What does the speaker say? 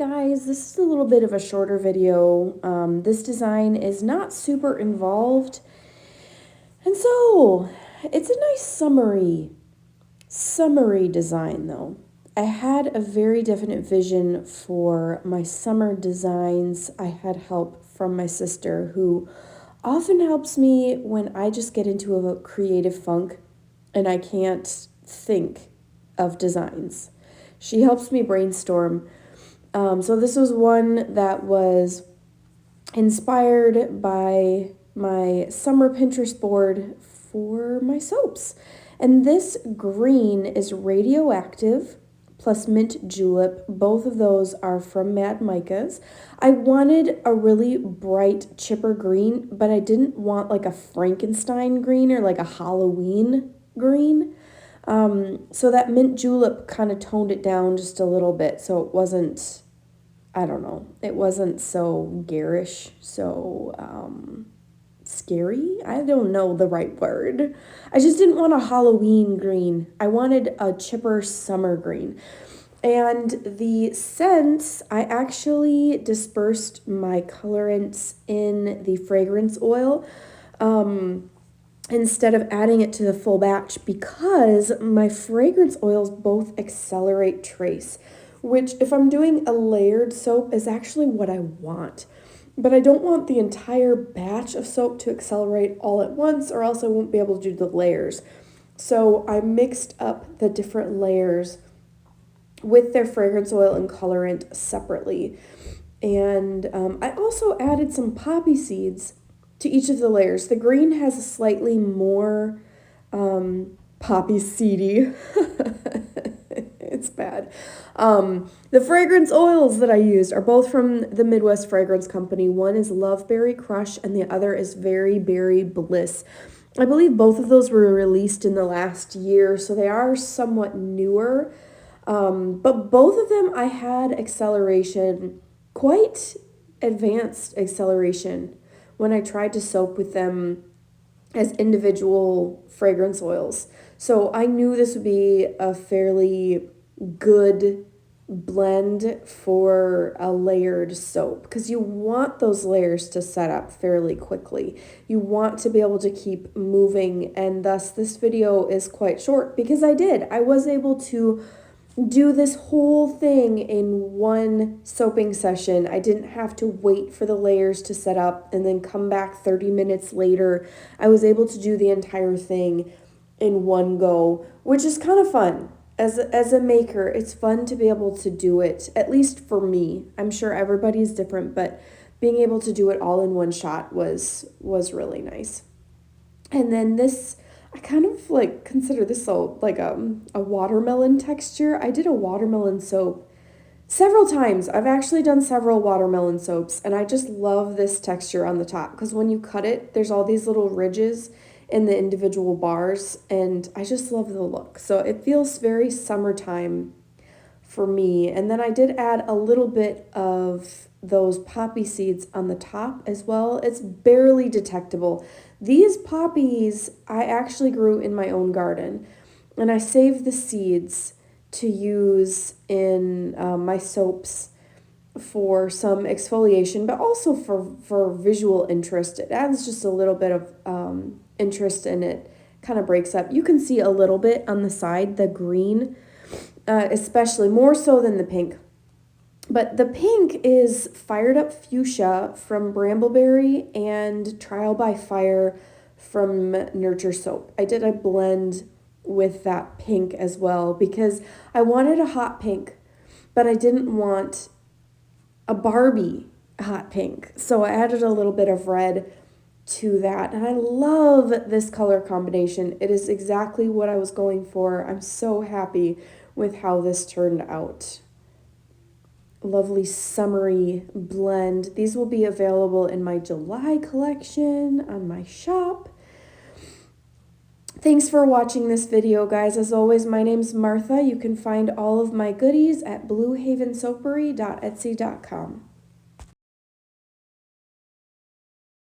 guys, this is a little bit of a shorter video. This design is not super involved, and so it's a nice summery design though. I had a very definite vision for my summer designs. I had help from my sister, who often helps me when I just get into a creative funk and I can't think of designs. She helps me brainstorm. So this was one that was inspired by my summer Pinterest board for my soaps. And this green is Radioactive plus Mint Julep. Both of those are from Mad Micas. I wanted a really bright chipper green, but I didn't want like a Frankenstein green or like a Halloween green. So that Mint Julep kind of toned it down just a little bit, so it wasn't, I don't know, it wasn't so garish, so scary. I don't know the right word. I just didn't want a Halloween green. I wanted a chipper summer green. And the scents, I actually dispersed my colorants in the fragrance oil instead of adding it to the full batch, because my fragrance oils both accelerate trace, which if I'm doing a layered soap is actually what I want. But I don't want the entire batch of soap to accelerate all at once, or else I won't be able to do the layers. So I mixed up the different layers with their fragrance oil and colorant separately. And I also added some poppy seeds to each of the layers. The green has a slightly more poppy seedy. It's bad. The fragrance oils that I used are both from the Midwest Fragrance Company. One is Loveberry Crush and the other is Very Berry Bliss. I believe both of those were released in the last year, so they are somewhat newer. But both of them I had acceleration, quite advanced acceleration, when I tried to soap with them as individual fragrance oils. So I knew this would be a fairly good blend for a layered soap, because you want those layers to set up fairly quickly. You want to be able to keep moving, and thus this video is quite short because I was able to do this whole thing in one soaping session. I didn't have to wait for the layers to set up and then come back 30 minutes later. I was able to do the entire thing in one go, which is kind of fun. As a maker, it's fun to be able to do it, at least for me. I'm sure everybody's different, but being able to do it all in one shot was really nice. And then this, I kind of like consider this like a watermelon texture. I did a watermelon soap several times. I've actually done several watermelon soaps, and I just love this texture on the top, because when you cut it, there's all these little ridges in the individual bars, and I just love the look. So it feels very summertime for me. And then I did add a little bit of those poppy seeds on the top as well. It's barely detectable. These poppies I actually grew in my own garden, and I saved the seeds to use in my soaps for some exfoliation, but also for visual interest. It adds just a little bit of interest, and it kind of breaks up. You can see a little bit on the side, the green, especially more so than the pink. But the pink is Fired Up Fuchsia from Brambleberry and Trial by Fire from Nurture Soap. I did a blend with that pink as well because I wanted a hot pink, but I didn't want a Barbie hot pink. So I added a little bit of red to that, and I love this color combination. It is exactly what I was going for. I'm so happy with how this turned out. Lovely summery blend. These will be available in my July collection on my shop. Thanks for watching this video, guys. As always, my name's Martha. You can find all of my goodies at bluehavensoapery.etsy.com.